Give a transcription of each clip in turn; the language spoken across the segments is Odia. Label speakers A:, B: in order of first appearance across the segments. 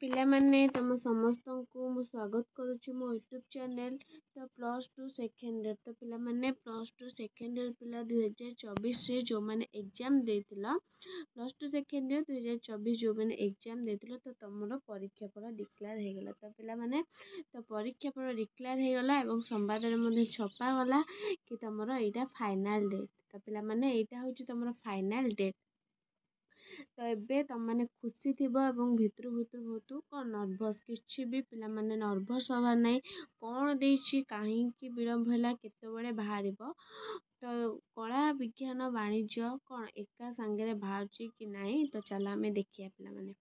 A: ପିଲାମାନେ ତମ ସମସ୍ତଙ୍କୁ ମୁଁ ସ୍ୱାଗତ କରୁଛି ମୋ ୟୁଟ୍ୟୁବ୍ ଚ୍ୟାନେଲ୍ ତ +2 ସେକେଣ୍ଡ ଇୟର୍। ତ ପିଲାମାନେ +2 ସେକେଣ୍ଡ ଇୟର୍ ପିଲା 2024ରେ ଯେଉଁମାନେ ଏକ୍ଜାମ୍ ଦେଇଥିଲ +2 ସେକେଣ୍ଡ ଇୟର୍ 2024 ଯେଉଁମାନେ ଏକ୍ଜାମ୍ ଦେଇଥିଲ ତ ତମର ପରୀକ୍ଷା ଫଳ ଡିକ୍ଲେୟାର ହେଇଗଲା। ତ ପିଲାମାନେ ତ ପରୀକ୍ଷା ଫଳ ଡିକ୍ଲେୟାର ହେଇଗଲା ଏବଂ ସମ୍ବାଦରେ ମଧ୍ୟ ଛପାଗଲା କି ତମର ଏଇଟା ଫାଇନାଲ୍ ଡେଟ୍। ତ ପିଲାମାନେ ଏଇଟା ହେଉଛି ତମର ଫାଇନାଲ୍ ଡେଟ୍। ତ ଏବେ ତମମାନେ ଖୁସି ଥିବ ଏବଂ ଭିତରୁ ବହୁତ କ'ଣ ନର୍ଭସ୍, କିଛି ବି ପିଲାମାନେ ନର୍ଭସ୍ ହେବାର ନାହିଁ। କ'ଣ ଦେଇଛି, କାହିଁକି ବିଳମ୍ବ ହେଲା, କେତେବେଳେ ବାହାରିବ। ତ କଳା ବିଜ୍ଞାନ ବାଣିଜ୍ୟ କ'ଣ ଏକା ସାଙ୍ଗରେ ବାହାରୁଛି କି ନାହିଁ, ତ ଚାଲ ଆମେ ଦେଖିବା। ପିଲାମାନେ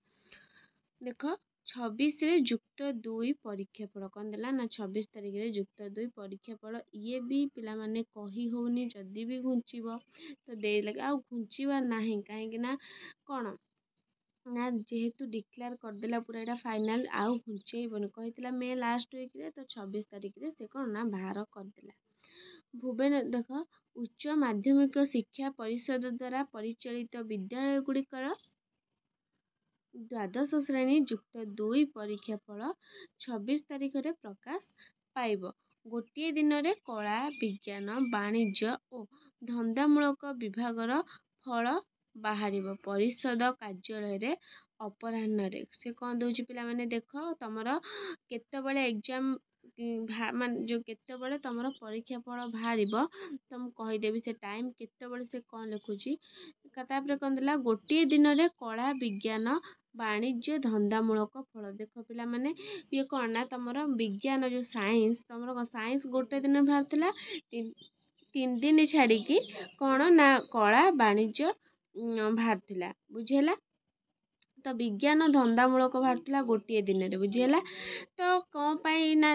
A: ଦେଖ 26ରେ ଯୁକ୍ତ 2 ପରୀକ୍ଷା ଫଳ କ'ଣ ଦେଲା ନା 26 ତାରିଖରେ ଯୁକ୍ତ 2 ପରୀକ୍ଷା ଫଳ। ଇଏ ବି ପିଲାମାନେ କହି ହେଉନି, ଯଦି ବି ଘୁଞ୍ଚିବ ତ ଦେଇଦେଲେ ଆଉ ଘୁଞ୍ଚିବା ନାହିଁ। କାହିଁକି ନା କ'ଣ ନା ଯେହେତୁ ଡିକ୍ଲେୟାର କରିଦେଲା ପୁରା ଏଇଟା ଫାଇନାଲ୍, ଆଉ ଘୁଞ୍ଚେଇବନି। କହିଥିଲା ମେ ଲାଷ୍ଟ ୱିକ୍ରେ, ତ 26 ତାରିଖରେ ସେ କ'ଣ ନା ବାହାର କରିଦେଲା। ଦେଖ ଉଚ୍ଚ ମାଧ୍ୟମିକ ଶିକ୍ଷା ପରିଷଦ ଦ୍ୱାରା ପରିଚାଳିତ ବିଦ୍ୟାଳୟଗୁଡ଼ିକର ଦ୍ୱାଦଶ ଶ୍ରେଣୀ ଯୁକ୍ତ 2 ପରୀକ୍ଷା ଫଳ 26 ତାରିଖରେ ପ୍ରକାଶ ପାଇବ। ଗୋଟିଏ ଦିନରେ କଳା ବିଜ୍ଞାନ ବାଣିଜ୍ୟ ଓ ଧନ୍ଦାମୂଳକ ବିଭାଗର ଫଳ ବାହାରିବ ପରିଷଦ କାର୍ଯ୍ୟାଳୟରେ ଅପରାହ୍ନରେ। ସେ କ'ଣ ଦେଉଛି ପିଲାମାନେ ଦେଖ ତମର କେତେବେଳେ ଏକ୍ଜାମ୍ ମାନେ ଯେଉଁ କେତେବେଳେ ତମର ପରୀକ୍ଷା ଫଳ ବାହାରିବ ତ ମୁଁ କହିଦେବି ସେ ଟାଇମ୍ କେତେବେଳେ ସେ କ'ଣ ଲେଖୁଛି। ତାପରେ କ'ଣ ଦେଲା ଗୋଟିଏ ଦିନରେ କଳା ବିଜ୍ଞାନ ବାଣିଜ୍ୟ ଧନ୍ଦାମୂଳକ ଫଳ। ଦେଖ ପିଲାମାନେ ଇଏ କ'ଣ ନା ତମର ବିଜ୍ଞାନ ଯେଉଁ ସାଇନ୍ସ, ତମର ସାଇନ୍ସ ଗୋଟେ ଦିନ ବାହାରିଥିଲା, 3 ଦିନ ଛାଡ଼ିକି କ'ଣ ନା କଳା ବାଣିଜ୍ୟ ବାହାରିଥିଲା। ବୁଝିହେଲା। ତ ବିଜ୍ଞାନ ଧନ୍ଦାମୂଳକ ବାହାରିଥିଲା ଗୋଟିଏ ଦିନରେ। ବୁଝିହେଲା। ତ କ'ଣ ପାଇଁ ନା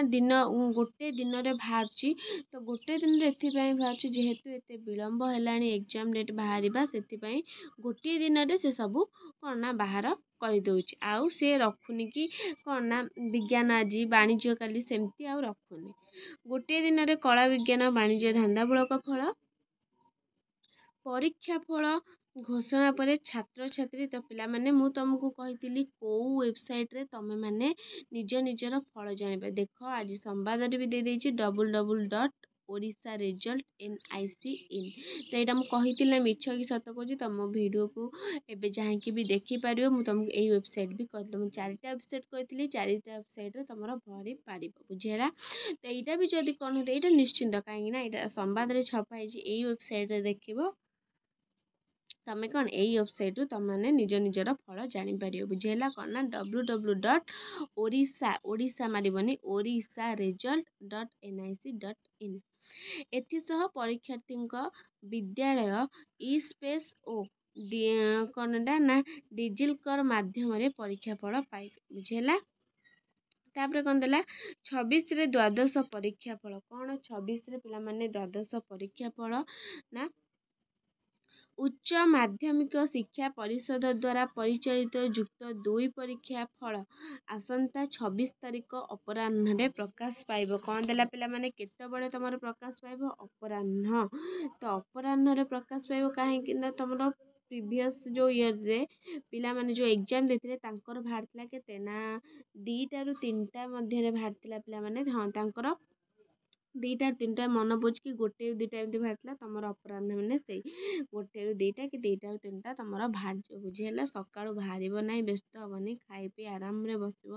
A: ଗୋଟେ ଦିନରେ ବାହାରୁଛି। ତ ଗୋଟେ ଦିନରେ ଏଥିପାଇଁ ବାହାରୁଛି ଯେହେତୁ ଏତେ ବିଳମ୍ବ ହେଲାଣି ଏକ୍ଜାମ୍ ଡେଟ୍ ବାହାରିବା, ସେଥିପାଇଁ ଗୋଟିଏ ଦିନରେ ସେ ସବୁ କ'ଣ ନା ବାହାର କରିଦେଉଛି। ଆଉ ସେ ରଖୁନି କି କ'ଣ ନା ବିଜ୍ଞାନ ଆଜି ବାଣିଜ୍ୟ କାଲି, ସେମିତି ଆଉ ରଖୁନି। ଗୋଟିଏ ଦିନରେ କଳା ବିଜ୍ଞାନ ବାଣିଜ୍ୟ ଧନ୍ଦାମୂଳକ ଫଳ ପରୀକ୍ଷା ଫଳ ଘୋଷଣା ପରେ ଛାତ୍ରଛାତ୍ରୀ। ତ ପିଲାମାନେ ମୁଁ ତମକୁ କହିଥିଲି କେଉଁ ୱେବସାଇଟ୍ରେ ତମେମାନେ ନିଜର ଫଳ ଜାଣିବେ। ଦେଖ ଆଜି ସମ୍ବାଦରେ ବି ଦେଇଦେଇଛି www.odisharesult.nic.in। ତ ଏଇଟା ମୁଁ କହିଥିଲି ନା ମିଛ କି ସତ କହୁଛି, ତମ ଭିଡ଼ିଓକୁ ଏବେ ଯାଇକି ବି ଦେଖିପାରିବ। ମୁଁ ତମକୁ ଏଇ ୱେବସାଇଟ୍ ବି କହିଥିଲି, ମୁଁ 4ଟା ୱେବସାଇଟ୍ କହିଥିଲି, 4ଟା ୱେବସାଇଟ୍ରେ ତମର ଭରି ପାରିବ। ବୁଝିହେଲା। ତ ଏଇଟା ବି ଯଦି କ'ଣ ହୁଏ ଏଇଟା ନିଶ୍ଚିନ୍ତ, କାହିଁକି ନା ଏଇଟା ସମ୍ବାଦରେ ଛପା ହେଇଛି, ଏଇ ୱେବସାଇଟ୍ରେ ଦେଖିବ ତମେ କ'ଣ ଏଇ ୱେବସାଇଟ୍ରୁ ତମମାନେ ନିଜର ଫଳ ଜାଣିପାରିବ। ବୁଝିହେଲା। କ'ଣ ନା www.odisha ମାରିବନି odisharesult.nic.in। ଏଥିସହ ପରୀକ୍ଷାର୍ଥୀଙ୍କ ବିଦ୍ୟାଳୟ ଇ-ସ୍ପେସ୍ ଓ କ'ଣଟା ନା ଡିଜିଲକର ମାଧ୍ୟମରେ ପରୀକ୍ଷା ଫଳ ପାଇବେ। ବୁଝିହେଲା। ତାପରେ କ'ଣ ଦେଲା 26ରେ ଦ୍ୱାଦଶ ପରୀକ୍ଷା ଫଳ। କ'ଣ 26ରେ ପିଲାମାନେ ଦ୍ୱାଦଶ ପରୀକ୍ଷା ଫଳ ନା ଉଚ୍ଚ ମାଧ୍ୟମିକ ଶିକ୍ଷା ପରିଷଦ ଦ୍ୱାରା ପରିଚାଳିତ ଯୁକ୍ତ 2 ପରୀକ୍ଷା ଫଳ ଆସନ୍ତା 26 ତାରିଖ ଅପରାହ୍ନରେ ପ୍ରକାଶ ପାଇବ। କ'ଣ ଦେଲା ପିଲାମାନେ କେତେବେଳେ ତମର ପ୍ରକାଶ ପାଇବ? ଅପରାହ୍ନ। ତ ଅପରାହ୍ନରେ ପ୍ରକାଶ ପାଇବ, କାହିଁକି ନା ତମର ପ୍ରିଭିୟସ୍ ଯେଉଁ ଇୟର୍ରେ ପିଲାମାନେ ଯେଉଁ ଏକ୍ଜାମ୍ ଦେଇଥିଲେ ତାଙ୍କର ବାହାରିଥିଲା କେତେ ନା 2ଟାରୁ 3ଟା ମଧ୍ୟରେ ବାହାରିଥିଲା। ପିଲାମାନେ ହଁ ତାଙ୍କର 2ଟାରୁ 3ଟା ମନେ ପଡ଼ୁଛି କି 1ରୁ 2ଟା ଏମିତି ବାହାରିଥିଲା। ତମର ଅପରାହ୍ନ ମାନେ ସେଇ 1ରୁ 2ଟା କି 2ଟାରୁ 3ଟା ତମର ବାହାରିଯିବ। ବୁଝିହେଲା। ସକାଳୁ ବାହାରିବ ନାହିଁ, ବ୍ୟସ୍ତ ହେବନି, ଖାଇ ପିଇ ଆରାମରେ ବସିବ,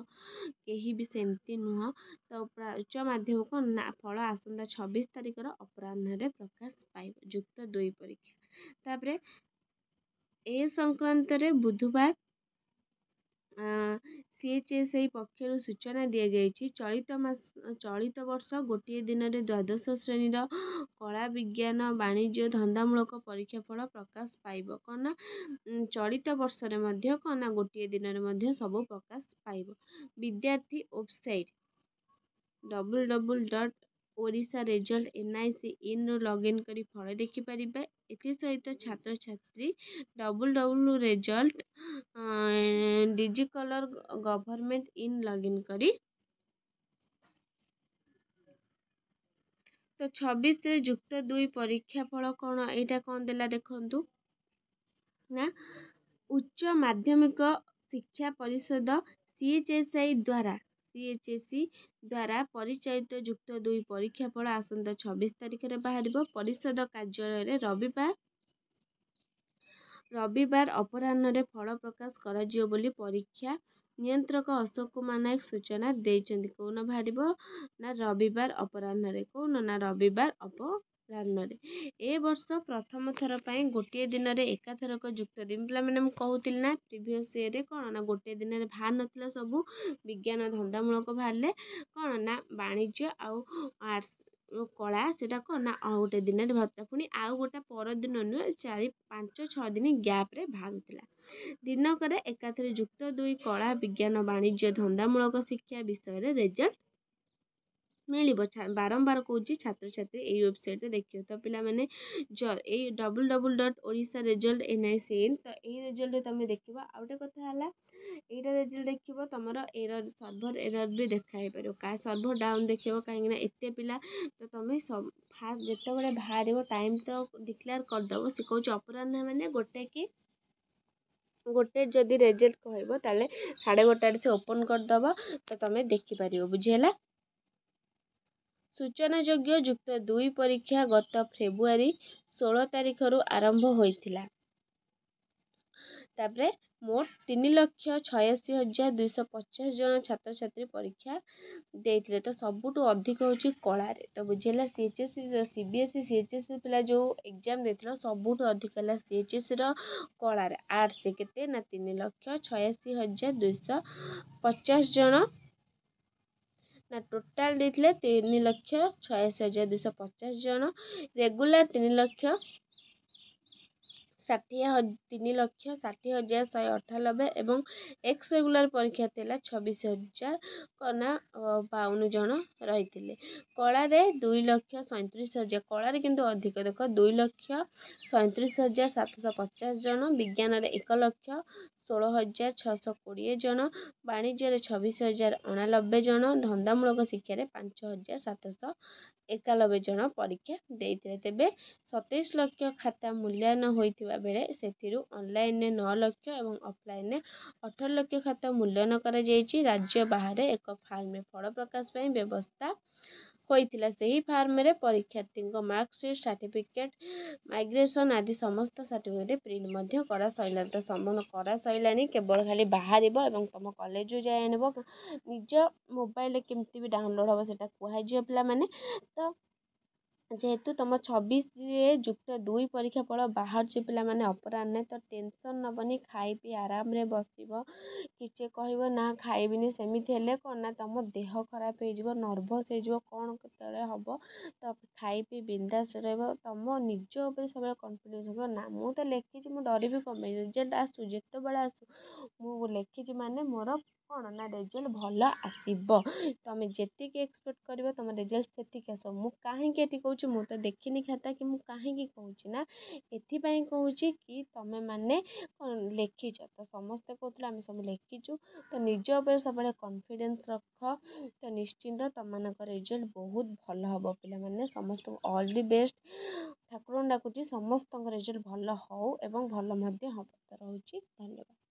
A: କେହି ବି ସେମିତି ନୁହଁ। ତ ଉଚ୍ଚ ମାଧ୍ୟମିକ ନା ଫଳ ଆସନ୍ତା 26 ତାରିଖର ଅପରାହ୍ନରେ ପ୍ରକାଶ ପାଇବ ଯୁକ୍ତ 2 ପରୀକ୍ଷା। ତାପରେ ଏ ସଂକ୍ରାନ୍ତରେ ବୁଧବାର CHSI ପକ୍ଷରୁ ସୂଚନା ଦିଆଯାଇଛି। ଚଳିତ ବର୍ଷ ଗୋଟିଏ ଦିନରେ ଦ୍ୱାଦଶ ଶ୍ରେଣୀର କଳା ବିଜ୍ଞାନ ବାଣିଜ୍ୟ ଧନ୍ଦାମୂଳକ ପରୀକ୍ଷା ଫଳ ପ୍ରକାଶ ପାଇବ। କ'ଣ ନା ଚଳିତ ବର୍ଷରେ ମଧ୍ୟ କ'ଣ ନା ଗୋଟିଏ ଦିନରେ ମଧ୍ୟ ସବୁ ପ୍ରକାଶ ପାଇବ। ବିଦ୍ୟାର୍ଥୀ ୱେବସାଇଟ୍ www.odisharesult.nic.in ଲଗ୍ଇନ୍ କରି ଫଳ ଦେଖିପାରିବେ। ଏଥିସହିତ ଛାତ୍ରଛାତ୍ରୀ www.digicolour.gov.in ଲଗ୍ଇନ୍ କରି ତ 26ରେ ଯୁକ୍ତ 2 ପରୀକ୍ଷା ଫଳ କ'ଣ ଏଇଟା କ'ଣ ଦେଲା ଦେଖନ୍ତୁ ନା ଉଚ୍ଚ ମାଧ୍ୟମିକ ଶିକ୍ଷା ପରିଷଦ CHSI ଦ୍ୱାରା ପରିଚାଳିତ ଯୁକ୍ତ 2 ପରୀକ୍ଷା ଫଳ ଆସନ୍ତା 26 ତାରିଖରେ ବାହାରିବ। ପରିଷଦ କାର୍ଯ୍ୟାଳୟରେ ରବିବାର ଅପରାହ୍ନରେ ଫଳ ପ୍ରକାଶ କରାଯିବ ବୋଲି ପରୀକ୍ଷା ନିୟନ୍ତ୍ରକ ଅଶୋକ କୁମାର ନାୟକ ସୂଚନା ଦେଇଛନ୍ତି। କୋଉଦିନ ବାହାରିବ ନା ରବିବାର ଅପରାହ୍ନରେ। ଏ ବର୍ଷ ପ୍ରଥମ ଥର ପାଇଁ ଗୋଟିଏ ଦିନରେ ଏକାଥରକ ଯୁକ୍ତ 2 ପିଲାମାନେ, ମୁଁ କହୁଥିଲି ନା ପ୍ରିଭିୟସ୍ ଇୟର୍ରେ କ'ଣ ନା ଗୋଟିଏ ଦିନରେ ବାହାର ନଥିଲା, ସବୁ ବିଜ୍ଞାନ ଧନ୍ଦାମୂଳକ ବାହାରିଲେ କ'ଣ ନା ବାଣିଜ୍ୟ ଆଉ ଆର୍ଟ୍ସ କଳା, ସେଟା କ'ଣ ନା ଆଉ ଗୋଟେ ଦିନରେ ବାହାରୁଥିଲା। ପୁଣି ଆଉ ଗୋଟେ ପରଦିନ ନୁହେଁ, 4-5-6 ଦିନ ଗ୍ୟାପ୍ରେ ବାହାରୁଥିଲା। ଦିନକରେ ଏକାଥରେ ଯୁକ୍ତ 2 କଳା ବିଜ୍ଞାନ ବାଣିଜ୍ୟ ଧନ୍ଦାମୂଳକ ଶିକ୍ଷା ବିଷୟରେ ରେଜଲ୍ଟ ମିଳିବ। ବାରମ୍ବାର କହୁଛି, ଛାତ୍ରଛାତ୍ରୀ ଏଇ ୱେବସାଇଟ୍ରେ ଦେଖିବ। ତ ପିଲାମାନେ ଏଇ www.odisharesult.nic.in, ତ ଏଇ ରେଜଲ୍ଟ ତମେ ଦେଖିବ। ଆଉ ଗୋଟେ କଥା ହେଲା, ଏଇଟା ରେଜଲ୍ଟ ଦେଖିବ, ତମର ସର୍ଭର ଏରର ବି ଦେଖା ହେଇପାରିବ, ସର୍ଭର ଡାଉନ୍ ଦେଖିବ, କାହିଁକିନା ଏତେ ପିଲା। ତ ତମେ ଫାଷ୍ଟ ଯେତେବେଳେ ବାହାରିବ ଟାଇମ୍ ତ ଡିକ୍ଲେୟାର କରିଦେବ। ସେ କହୁଛି ଅପରାହ୍ନ ମାନେ ଗୋଟେ ଯଦି ରେଜଲ୍ଟ କହିବ ତାହେଲେ 1:30ରେ ସେ ଓପନ୍ କରିଦେବ, ତ ତମେ ଦେଖିପାରିବ। ବୁଝିହେଲା? ସୂଚନାଯୋଗ୍ୟ, ଯୁକ୍ତ 2 ପରୀକ୍ଷା ଗତ ଫେବୃଆରୀ 16 ତାରିଖରୁ ଆରମ୍ଭ ହୋଇଥିଲା। ତାପରେ ମୋଟ 3,86,250 ଜଣ ଛାତ୍ରଛାତ୍ରୀ ପରୀକ୍ଷା ଦେଇଥିଲେ। ତ ସବୁଠୁ ଅଧିକ ହେଉଛି କଳାରେ। ତ ବୁଝିହେଲା? CBSE CHSE ପିଲା ଯେଉଁ ଏକ୍ଜାମ୍ ଦେଇଥିଲା, ସବୁଠୁ ଅଧିକ ହେଲା CHSEର କଳାରେ। ଆର୍ଟ୍ସରେ କେତେ ନା 3,86,250 ଜଣ ନା ଟୋଟାଲ୍ ଦେଇଥିଲେ 3,86,250 ଜଣ। ରେଗୁଲାର 3,60,198 ଏବଂ ଏକ୍ସ ରେଗୁଲାର ପରୀକ୍ଷା ଥିଲା 26,052 ଜଣ ରହିଥିଲେ। କଳାରେ 2,37,000, କଳାରେ କିନ୍ତୁ ଅଧିକ ଦେଖ 2,37,750 ଜଣ। ବିଜ୍ଞାନରେ 1,16,620 ଜଣ। ବାଣିଜ୍ୟରେ 26,089 ଜଣ। ଧନ୍ଦାମୂଳକ ଶିକ୍ଷାରେ 5,791 ଜଣ ପରୀକ୍ଷା ଦେଇଥିଲେ। ତେବେ 27 ଲକ୍ଷ ଖାତା ମୂଲ୍ୟାୟନ ହୋଇଥିବା ବେଳେ ସେଥିରୁ ଅନଲାଇନରେ 9 ଲକ୍ଷ ଏବଂ ଅଫଲାଇନରେ 18 ଲକ୍ଷ ଖାତା ମୂଲ୍ୟାୟନ କରାଯାଇଛି। ରାଜ୍ୟ ବାହାରେ ଏକ ଫର୍ମରେ ଫଳ ପ୍ରକାଶ ପାଇଁ ବ୍ୟବସ୍ଥା ହୋଇଥିଲା। ସେହି ଫର୍ମରେ ପରୀକ୍ଷାର୍ଥୀଙ୍କ ମାର୍କସିଟ୍, ସାର୍ଟିଫିକେଟ୍, ମାଇଗ୍ରେସନ୍ ଆଦି ସମସ୍ତ ସାର୍ଟିଫିକେଟ୍ ପ୍ରିଣ୍ଟ ମଧ୍ୟ କରାସରିଲାଣି। ତ କରାସରିଲାଣି, କେବଳ ଖାଲି ବାହାରିବ ଏବଂ ତମ କଲେଜରୁ ଯାଇ ଆଣିବ। ନିଜ ମୋବାଇଲରେ କେମିତି ବି ଡାଉନଲୋଡ଼ ହେବ ସେଟା କୁହାଯିବ ପିଲାମାନେ। ତ ଯେହେତୁ ତମ 26ରେ ଯୁକ୍ତ 2 ପରୀକ୍ଷା ଫଳ ବାହାରୁଛି ପିଲାମାନେ ଅପରାହ୍ନରେ, ତ ଟେନସନ୍ ନେବନି, ଖାଇ ପିଇ ଆରାମରେ ବସିବ। କିଛି କହିବ ନା ଖାଇବିନି, ସେମିତି ହେଲେ କ'ଣ ନା ତମ ଦେହ ଖରାପ ହେଇଯିବ, ନର୍ଭସ୍ ହେଇଯିବ, କ'ଣ କେତେବେଳେ ହେବ। ତ ଖାଇ ପିଇ ବିନ୍ଦାସ୍ ରହିବ। ତମ ନିଜ ଉପରେ ସବୁବେଳେ କନଫିଡେନ୍ସ ରହିବ। ନା ମୁଁ ତ ଲେଖିଛି, ମୁଁ ଡରିବି କ'ଣ ପାଇଁ? ରେଜଲ୍ଟ ଆସୁ, ଯେତେବେଳେ ଆସୁ, ମୁଁ ଲେଖିଛି ମାନେ ମୋର କ'ଣ ନା ରେଜଲ୍ଟ ଭଲ ଆସିବ। ତମେ ଯେତିକି ଏକ୍ସପେକ୍ଟ କରିବ ତମ ରେଜଲ୍ଟ ସେତିକି ଆସିବ। ମୁଁ କାହିଁକି ଏଠି କହୁଛି, ମୁଁ ତ ଦେଖିନି ଖାତା, କି ମୁଁ କାହିଁକି କହୁଛି ନା ଏଥିପାଇଁ କହୁଛି କି ତମେ ମାନେ ଲେଖିଛ। ତ ସମସ୍ତେ କହୁଥିଲେ ଆମେ ସବୁ ଲେଖିଛୁ। ତ ନିଜ ଉପରେ ସବୁବେଳେ କନଫିଡେନ୍ସ ରଖ। ତ ନିଶ୍ଚିନ୍ତ ତମମାନଙ୍କ ରେଜଲ୍ଟ ବହୁତ ଭଲ ହେବ। ପିଲାମାନେ ସମସ୍ତଙ୍କୁ ଅଲ୍ ଦି ବେଷ୍ଟ। ଠାକୁରଙ୍କୁ ଡାକୁଛି ସମସ୍ତଙ୍କ ରେଜଲ୍ଟ ଭଲ ହଉ ଏବଂ ଭଲ ମଧ୍ୟ ହେବ। ତ ରହୁଛି, ଧନ୍ୟବାଦ।